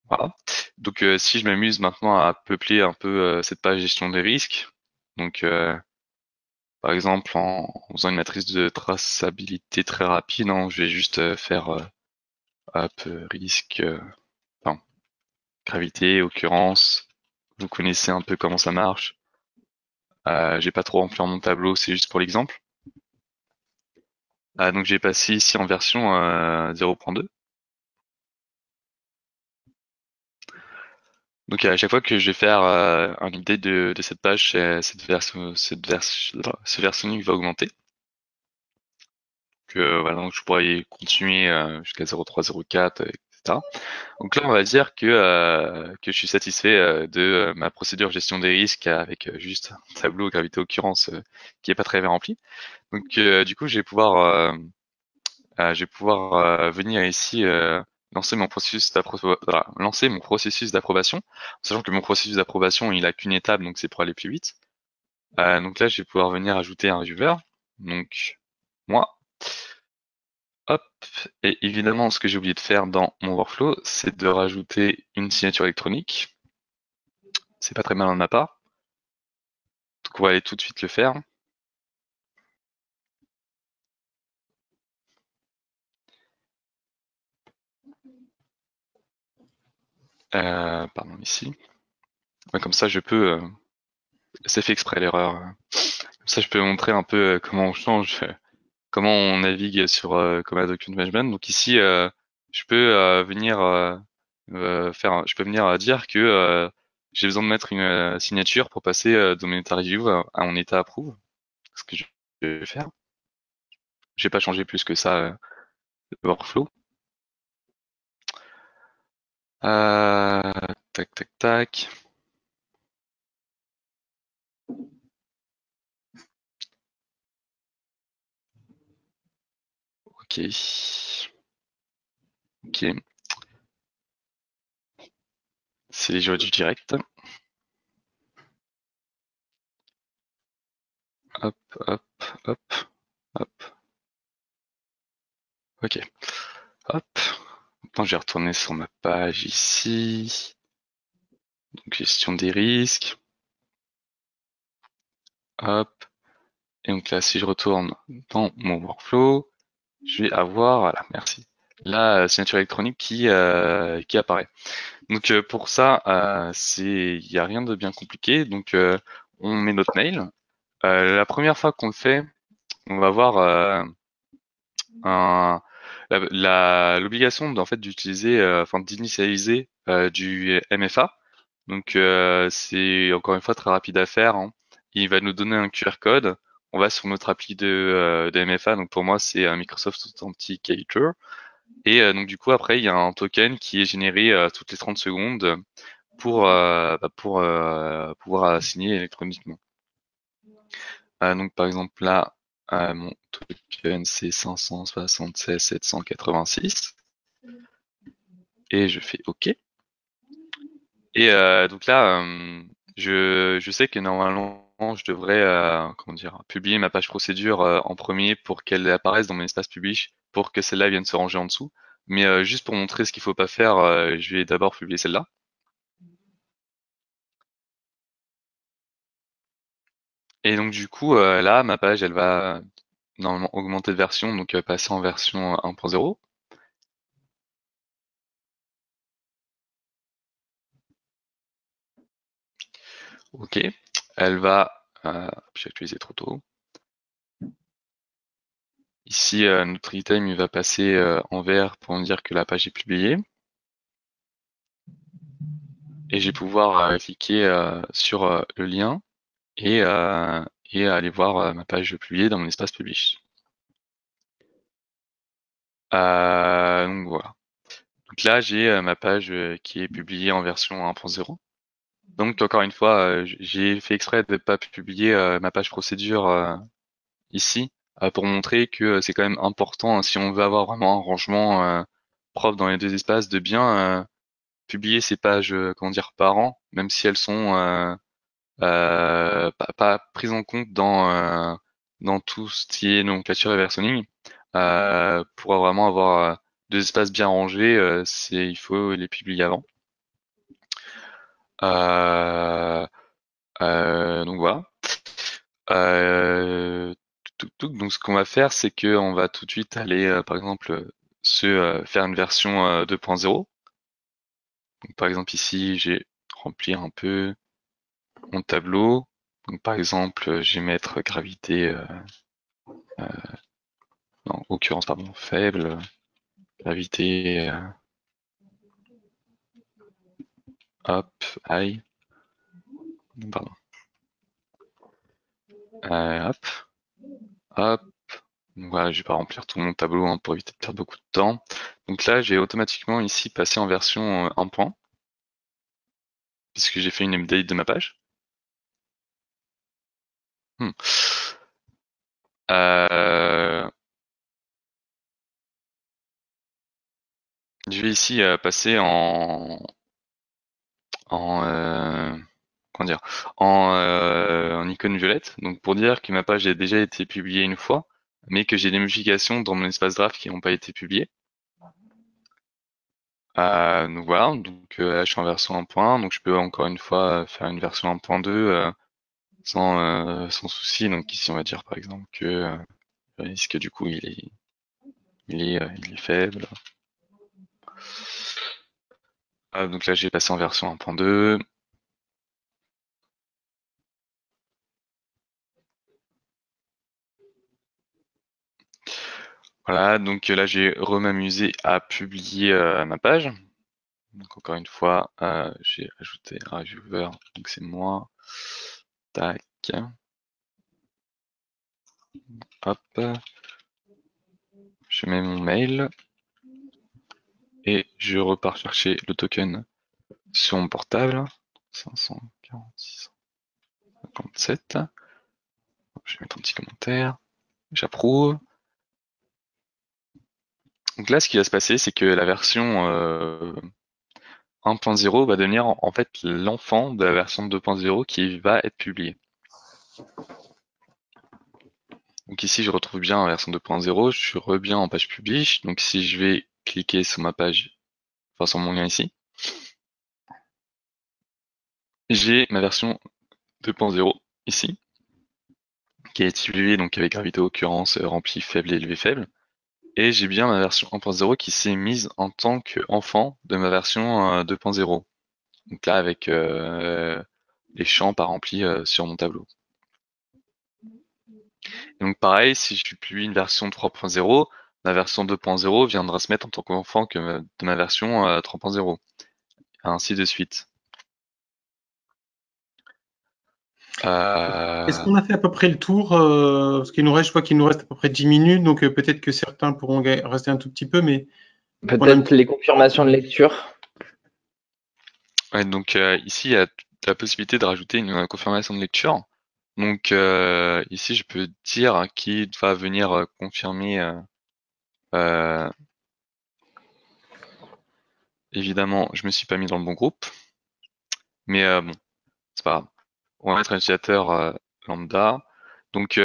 C: Voilà. Donc si je m'amuse maintenant à peupler un peu cette page gestion des risques, donc par exemple en faisant une matrice de traçabilité très rapide, hein, je vais juste faire hop, risque, enfin, gravité, occurrence. Vous connaissez un peu comment ça marche. J'ai pas trop rempli mon tableau, c'est juste pour l'exemple. Donc j'ai passé ici en version 0.2. Donc à chaque fois que je vais faire un update de cette page, ce versionning va augmenter. Voilà, donc je pourrais y continuer jusqu'à 0.3, 0.4, etc. Donc là, on va dire que je suis satisfait de ma procédure gestion des risques avec juste un tableau gravité occurrence qui est pas très bien rempli. Donc du coup, je vais pouvoir venir ici lancer mon processus d'approbation, sachant que mon processus d'approbation il a qu'une étape, donc c'est pour aller plus vite. Donc là, je vais pouvoir venir ajouter un viewer. Donc moi, hop, et évidemment, ce que j'ai oublié de faire dans mon workflow, c'est de rajouter une signature électronique. C'est pas très mal de ma part. Donc on va aller tout de suite le faire. Pardon, ici. Ouais, comme ça, je peux. C'est fait exprès l'erreur. Comme ça, je peux montrer un peu comment on change, comment on navigue sur Command Document Management. Donc ici, je peux venir je peux venir dire que j'ai besoin de mettre une signature pour passer de mon état review à mon état approve. Ce que je vais faire. J'ai pas changé plus que ça le workflow. Euh, tac, tac, tac. Ok. Ok. C'est les joies du direct. Hop, hop, hop, hop. Ok. Hop. Maintenant, je vais retourner sur ma page ici. Donc, gestion des risques. Hop. Et donc là, si je retourne dans mon workflow, je vais avoir, voilà, merci, la signature électronique qui apparaît. Donc pour ça, il y a rien de bien compliqué. Donc on met notre mail. La première fois qu'on le fait, on va avoir un, l'obligation en fait d'utiliser, enfin d'initialiser du MFA. Donc c'est encore une fois très rapide à faire, hein. Il va nous donner un QR code. On va sur notre appli de MFA. Donc pour moi c'est Microsoft Authenticator. Et donc du coup après il y a un token qui est généré toutes les 30 secondes pour pouvoir signer électroniquement. Donc par exemple là, mon token c'est 576 786 et je fais OK. Et donc là, je sais que normalement je devrais comment dire publier ma page procédure en premier pour qu'elle apparaisse dans mon espace public pour que celle-là vienne se ranger en dessous. Mais juste pour montrer ce qu'il faut pas faire, je vais d'abord publier celle-là. Et donc du coup, là, ma page, elle va normalement augmenter de version, donc passer en version 1.0. OK. Elle va, j'ai actualisé trop tôt. Ici, notre item il va passer en vert pour me dire que la page est publiée. Et je vais pouvoir cliquer sur le lien et, aller voir ma page publiée dans mon espace publish. Donc voilà. Donc là, j'ai ma page qui est publiée en version 1.0. Donc encore une fois, j'ai fait exprès de ne pas publier ma page procédure ici pour montrer que c'est quand même important, hein, si on veut avoir vraiment un rangement propre dans les deux espaces, de bien publier ces pages comment dire par an, même si elles sont pas prises en compte dans tout ce qui est nomenclature et versionning. Pour vraiment avoir deux espaces bien rangés, il faut les publier avant. Donc voilà. Donc ce qu'on va faire, c'est que on va tout de suite aller, par exemple, faire une version 2.0. Donc par exemple ici, j'ai rempli un peu mon tableau. Donc par exemple, je vais mettre gravité, non, occurrence pardon, faible, gravité, hop, high, pardon, hop, hop. Donc voilà, je vais pas remplir tout mon tableau hein, pour éviter de perdre beaucoup de temps. Donc là, j'ai automatiquement ici passé en version 1 point, puisque j'ai fait une update de ma page. Hmm. Euh, je vais ici passer en comment dire en icône violette, donc pour dire que ma page a déjà été publiée une fois, mais que j'ai des modifications dans mon espace draft qui n'ont pas été publiées. Donc voilà, donc là je suis en version 1.1, donc je peux encore une fois faire une version 1.2 sans souci. Donc ici on va dire par exemple que le risque du coup il est faible. Donc là j'ai passé en version 1.2. Voilà, donc là j'ai m'amusé à publier ma page. Donc encore une fois, j'ai ajouté un reviewer, donc c'est moi. Tac. Hop. Je mets mon mail. Et je repars chercher le token sur mon portable. 546,57. Je vais mettre un petit commentaire. J'approuve. Donc là, ce qui va se passer, c'est que la version 1.0 va devenir en fait l'enfant de la version 2.0 qui va être publiée. Donc ici, je retrouve bien la version 2.0, je suis bien en page publish. Donc si je vais cliquer sur ma page, enfin sur mon lien ici, j'ai ma version 2.0 ici, qui est publiée donc avec gravité occurrence rempli faible et élevé faible. Et j'ai bien ma version 1.0 qui s'est mise en tant qu'enfant de ma version 2.0. Donc là avec les champs pas remplis sur mon tableau. Et donc pareil, si je publie une version 3.0, ma version 2.0 viendra se mettre en tant qu'enfant de ma version 3.0. Ainsi de suite.
B: Est-ce qu'on a fait à peu près le tour parce qu'il nous reste, je vois qu'il nous reste à peu près 10 minutes, donc peut-être que certains pourront rester un tout petit peu, mais
A: Peut-être les confirmations de lecture.
C: Ouais, donc ici, il y a la possibilité de rajouter une confirmation de lecture. Donc ici, je peux dire qui va venir confirmer. Évidemment, je me suis pas mis dans le bon groupe, mais bon, c'est pas grave. On va mettre un utilisateur lambda. Donc,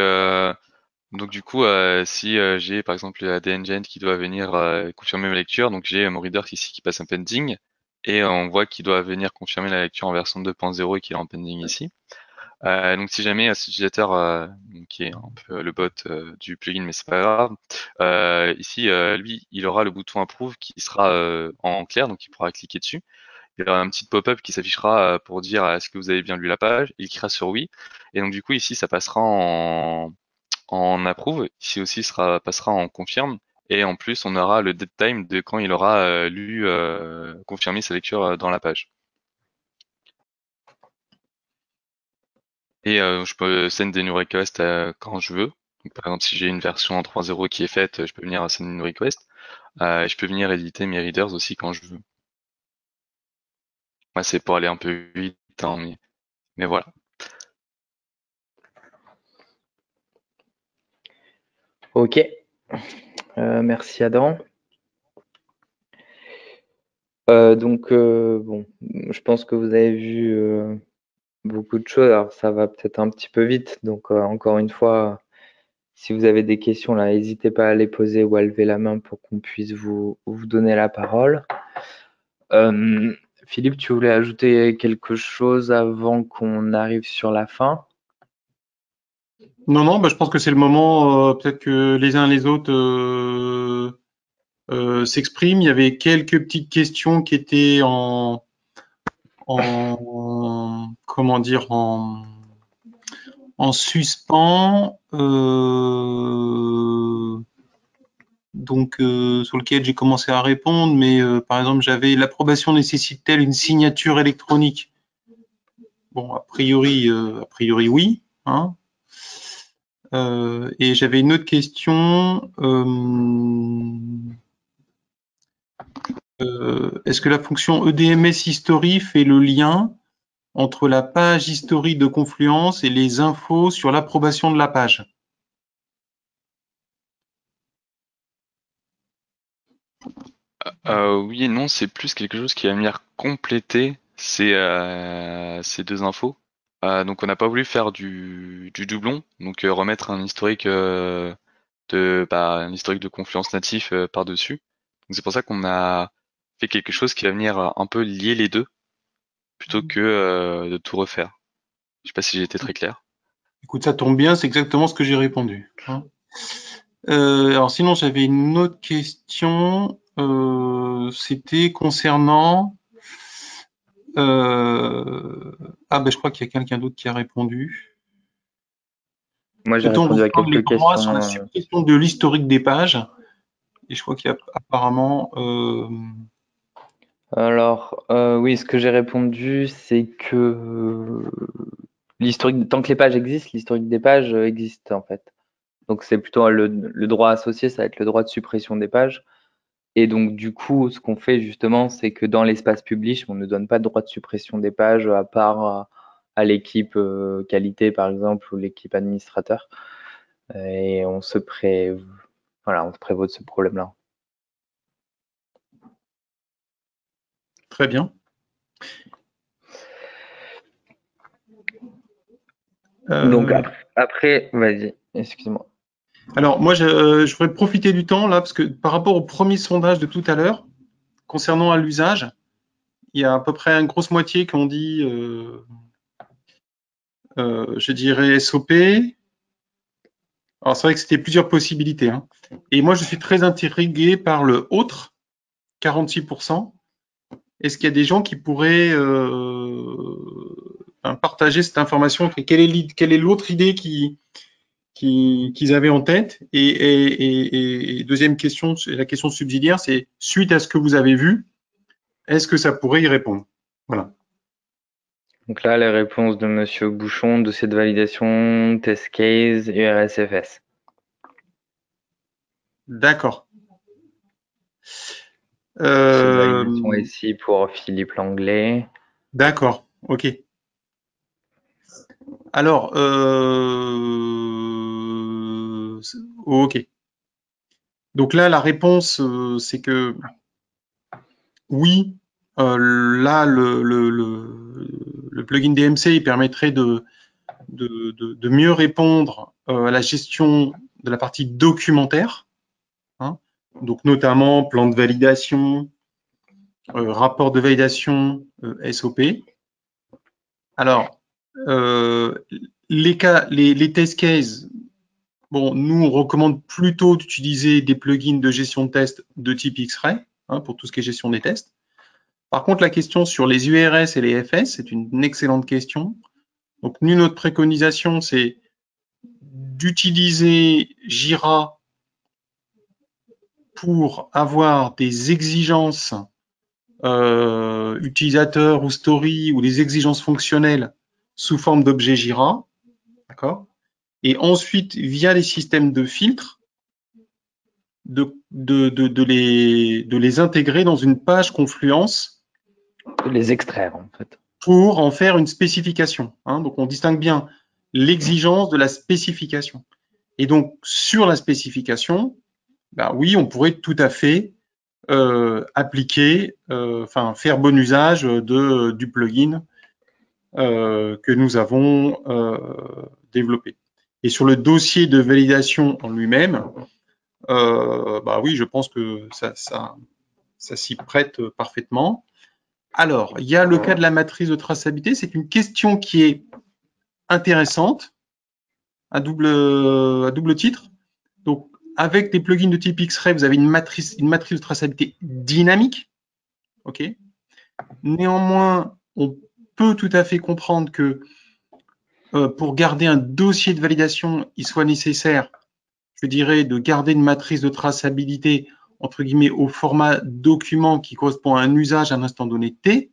C: du coup, si j'ai par exemple la DNGen qui doit venir confirmer ma lecture, donc j'ai mon reader ici qui passe un pending, et on voit qu'il doit venir confirmer la lecture en version 2.0 et qu'il est en pending ici. Donc si jamais cet utilisateur qui est un peu le bot du plugin, mais c'est pas grave, ici lui il aura le bouton approve qui sera en clair, donc il pourra cliquer dessus. il y aura un petit pop-up qui s'affichera pour dire est-ce que vous avez bien lu la page. Il cliquera sur oui. Et donc du coup ici ça passera en approve. Ici aussi passera en confirme. Et en plus on aura le dead time de quand il aura confirmé sa lecture dans la page. Et je peux send des new requests quand je veux. Donc, par exemple, si j'ai une version en 3.0 qui est faite, je peux venir send une request. Et je peux venir éditer mes readers aussi quand je veux. Moi, c'est pour aller un peu vite, hein, mais voilà.
A: Ok. Merci Adam. Donc, bon, je pense que vous avez vu beaucoup de choses. Alors, ça va peut-être un petit peu vite. Donc, encore une fois, si vous avez des questions, là, n'hésitez pas à les poser ou à lever la main pour qu'on puisse vous donner la parole. Philippe, tu voulais ajouter quelque chose avant qu'on arrive sur la fin?
B: Non, non, bah, je pense que c'est le moment, peut-être que les uns les autres s'expriment. Il y avait quelques petites questions qui étaient comment dire, en suspens, donc sur lequel j'ai commencé à répondre, mais par exemple, j'avais l'approbation nécessite-t-elle une signature électronique? Bon, a priori oui. Hein. Et j'avais une autre question. Est-ce que la fonction EDMS History fait le lien entre la page historique de Confluence et les infos sur l'approbation de la page?
C: Oui et non, c'est plus quelque chose qui va venir compléter ces deux infos. Donc on n'a pas voulu faire du doublon, donc remettre un historique un historique de Confluence natif par-dessus. Donc c'est pour ça qu'on a fait quelque chose qui va venir un peu lier les deux, plutôt que de tout refaire. Je sais pas si j'ai été très clair.
B: Écoute, ça tombe bien, c'est exactement ce que j'ai répondu. Hein. Alors sinon, j'avais une autre question. C'était concernant... Ah ben je crois qu'il y a quelqu'un d'autre qui a répondu.
A: Moi, j'ai
B: Peut-on
A: répondu à
B: reprendre les
A: quelques
B: droits
A: questions.
B: sur la suppression de l'historique des pages? Et je crois qu'il y a apparemment...
A: Alors, oui, ce que j'ai répondu, c'est que l'historique, tant que les pages existent, l'historique des pages existe en fait. Donc c'est plutôt le droit associé, ça va être le droit de suppression des pages. Et donc du coup, ce qu'on fait justement, c'est que dans l'espace publish, on ne donne pas de droit de suppression des pages à part à l'équipe qualité par exemple ou l'équipe administrateur. Et voilà, on se prévaut de ce problème-là.
B: Très bien.
A: Donc après, vas-y, excuse-moi.
B: Alors moi, je voudrais profiter du temps là, parce que par rapport au premier sondage de tout à l'heure, concernant à l'usage, il y a à peu près une grosse moitié qui ont dit, je dirais SOP. Alors c'est vrai que c'était plusieurs possibilités. Hein. Et moi, je suis très intrigué par le autre, 46%. Est-ce qu'il y a des gens qui pourraient partager cette information? Quelle est l'autre idée qu'ils avaient en tête? Et deuxième question, la question subsidiaire, c'est suite à ce que vous avez vu, est-ce que ça pourrait y répondre? Voilà.
A: Donc là, les réponses de Monsieur Bouchon, dossier de validation, test case, URSFS.
B: D'accord.
A: Dossier de validation ici pour Philippe Langlais.
B: D'accord, ok. Alors, ok. Donc là, la réponse, c'est que oui, là, le plugin DMC il permettrait de mieux répondre à la gestion de la partie documentaire, hein, donc notamment plan de validation, rapport de validation SOP. Alors, les test cases, bon, nous on recommande plutôt d'utiliser des plugins de gestion de test de type X-Ray, hein, pour tout ce qui est gestion des tests. Par contre, la question sur les URS et les FS, c'est une excellente question. Donc, nous, notre préconisation, c'est d'utiliser Jira pour avoir des exigences utilisateurs ou story ou des exigences fonctionnelles sous forme d'objets Jira, d'accord. Et ensuite, via les systèmes de filtres, de les intégrer dans une page Confluence.
A: De les extraire, en fait.
B: Pour en faire une spécification. Hein. Donc, on distingue bien l'exigence de la spécification. Et donc, sur la spécification, ben oui, on pourrait tout à fait appliquer, faire bon usage du plugin que nous avons développé. Et sur le dossier de validation en lui-même, bah oui, je pense que ça s'y prête parfaitement. Alors, il y a le cas de la matrice de traçabilité. C'est une question qui est intéressante à double titre. Donc, avec des plugins de type X-Ray, vous avez une matrice de traçabilité dynamique. OK. Néanmoins, on peut tout à fait comprendre que pour garder un dossier de validation, il soit nécessaire, je dirais, de garder une matrice de traçabilité entre guillemets au format document qui correspond à un usage à un instant donné T.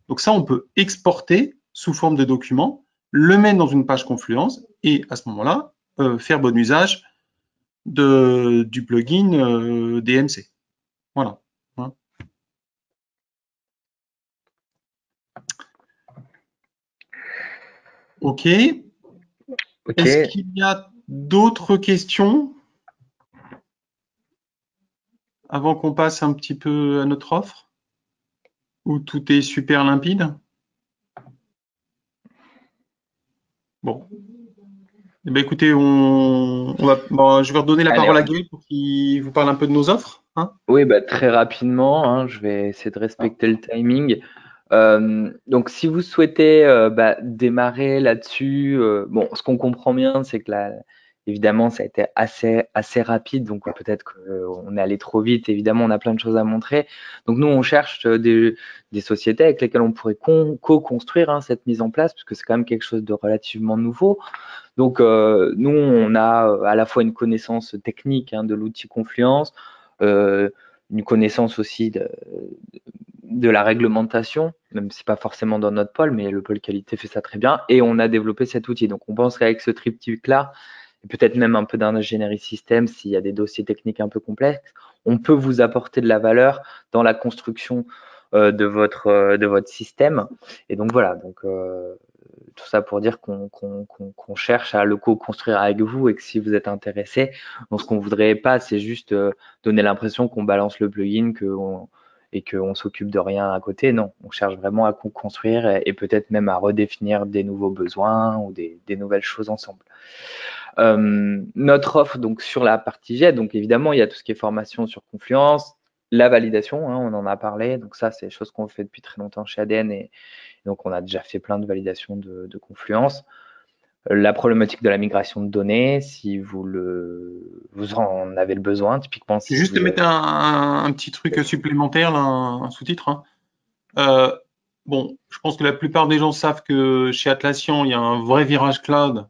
B: Donc ça, on peut exporter sous forme de document, le mettre dans une page Confluence et à ce moment-là, faire bon usage du plugin DMC. Voilà. Hein. OK.
A: Ok.
B: Est-ce qu'il y a d'autres questions avant qu'on passe un petit peu à notre offre? Ou tout est super limpide? Bon. Eh bien, écoutez, je vais redonner la
A: Allez,
B: parole à Gaël pour qu'il vous parle un peu de nos offres. Hein.
A: oui, bah, très rapidement, hein, je vais essayer de respecter le timing. Donc, si vous souhaitez démarrer là-dessus, bon, ce qu'on comprend bien, c'est que là, évidemment, ça a été assez rapide, donc peut-être qu'on est allé trop vite. Évidemment, on a plein de choses à montrer. Donc, nous, on cherche des sociétés avec lesquelles on pourrait co-construire cette mise en place, parce que c'est quand même quelque chose de relativement nouveau. Donc, nous, on a à la fois une connaissance technique de l'outil Confluence, une connaissance aussi de la réglementation, même si c'est pas forcément dans notre pôle, mais le pôle qualité fait ça très bien, et on a développé cet outil. Donc, on pense qu'avec ce triptyque-là, et peut-être même un peu d'ingénierie système, s'il y a des dossiers techniques un peu complexes, on peut vous apporter de la valeur dans la construction de votre système. Et donc voilà, donc tout ça pour dire qu'on cherche à le co-construire avec vous et que si vous êtes intéressé, ce qu'on voudrait pas, c'est juste donner l'impression qu'on balance le plugin et qu'on s'occupe de rien à côté. Non, on cherche vraiment à co-construire et peut-être même à redéfinir des nouveaux besoins ou des nouvelles choses ensemble. Notre offre donc sur la partie jet, donc évidemment il y a tout ce qui est formation sur Confluence, la validation, on en a parlé, donc ça c'est des choses qu'on fait depuis très longtemps chez ADN et donc on a déjà fait plein de validations de Confluence. La problématique de la migration de données, si vous en avez le besoin, typiquement si
B: Juste
A: vous
B: mettre un petit truc supplémentaire, là, un sous-titre. Hein. Bon, je pense que la plupart des gens savent que chez Atlassian, il y a un vrai virage cloud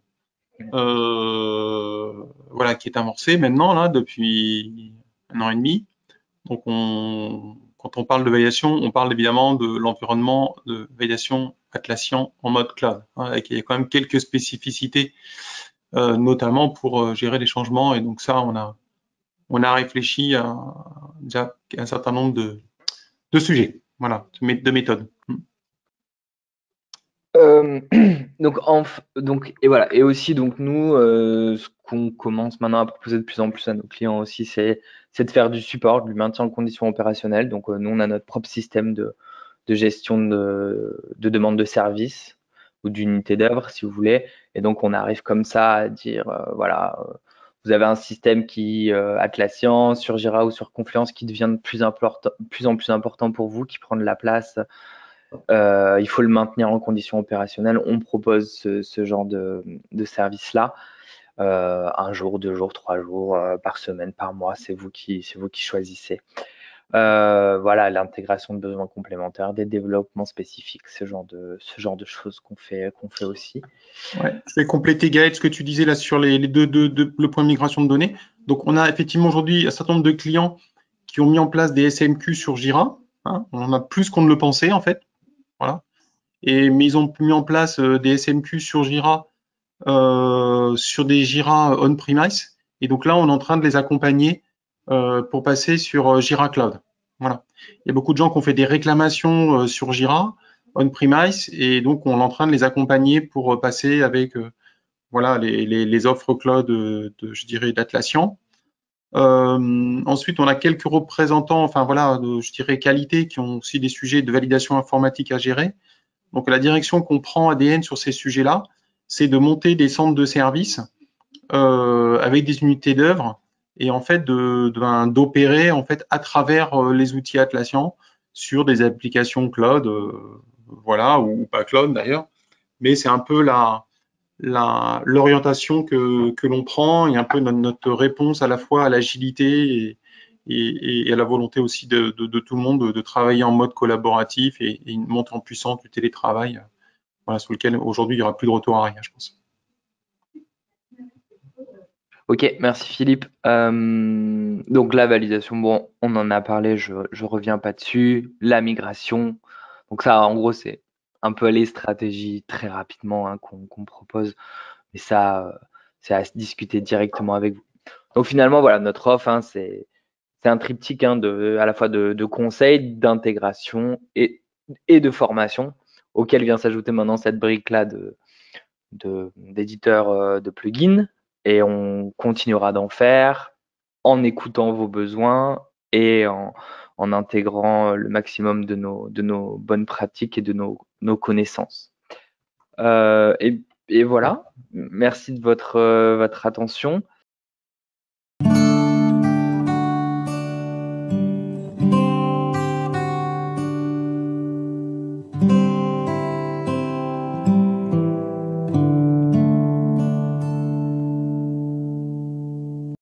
B: voilà, qui est amorcé maintenant, là, depuis 1 an et demi. Donc, quand on parle de validation, on parle évidemment de l'environnement de validation Atlassian en mode cloud. Hein, avec, il y a quand même quelques spécificités, notamment pour gérer les changements. Et donc ça, on a réfléchi à déjà un certain nombre de sujets, voilà, de méthodes.
A: Euh, donc et voilà, et aussi donc nous ce qu'on commence maintenant à proposer de plus en plus à nos clients aussi, c'est de faire du support, du maintien en condition opérationnelle. Donc nous on a notre propre système de gestion de demande de service ou d'unité d'œuvre si vous voulez, et donc on arrive comme ça à dire voilà, vous avez un système qui Atlassian sur Jira ou sur Confluence qui devient de plus en plus important pour vous, qui prend de la place. Il faut le maintenir en condition opérationnelle. On propose ce genre de service-là. Un jour, 2 jours, 3 jours, par semaine, par mois, c'est vous qui choisissez. Voilà, l'intégration de besoins complémentaires, des développements spécifiques, ce genre de choses qu'on fait aussi.
B: Ouais. Je vais compléter Gaël ce que tu disais là sur les le point de migration de données. Donc on a effectivement aujourd'hui un certain nombre de clients qui ont mis en place des SMQ sur Jira. Hein. On en a plus qu'on ne le pensait en fait. Voilà. Mais ils ont mis en place des SMQ sur Jira, sur des Jira on-premise. Et donc là, on est en train de les accompagner pour passer sur Jira Cloud. Voilà. Il y a beaucoup de gens qui ont fait des réclamations sur Jira on-premise et donc on est en train de les accompagner pour passer avec voilà les offres cloud je dirais d'Atlassian. Ensuite, on a quelques représentants, enfin voilà, je dirais qualité, qui ont aussi des sujets de validation informatique à gérer. Donc la direction qu'on prend ADN sur ces sujets-là, c'est de monter des centres de services avec des unités d'œuvre et en fait d'opérer en fait à travers les outils Atlassian sur des applications cloud, voilà, ou pas cloud d'ailleurs. Mais c'est un peu l'orientation que l'on prend et un peu notre réponse à la fois à l'agilité et à la volonté aussi de tout le monde de travailler en mode collaboratif et une montée en puissance du télétravail, voilà, sur lequel aujourd'hui il n'y aura plus de retour à rien, je pense.
A: Ok, merci Philippe. Donc la validation, bon, on en a parlé, je reviens pas dessus. La migration, donc ça, en gros, c'est un peu les stratégies très rapidement hein, qu'on propose, mais ça, c'est à se discuter directement avec vous. Donc finalement, voilà, notre offre, hein, c'est un triptyque hein, à la fois de conseils, d'intégration et de formation, auquel vient s'ajouter maintenant cette brique-là d'éditeurs de plugins. Et on continuera d'en faire en écoutant vos besoins et en intégrant le maximum de nos bonnes pratiques et de nos connaissances. Et voilà, merci de votre attention.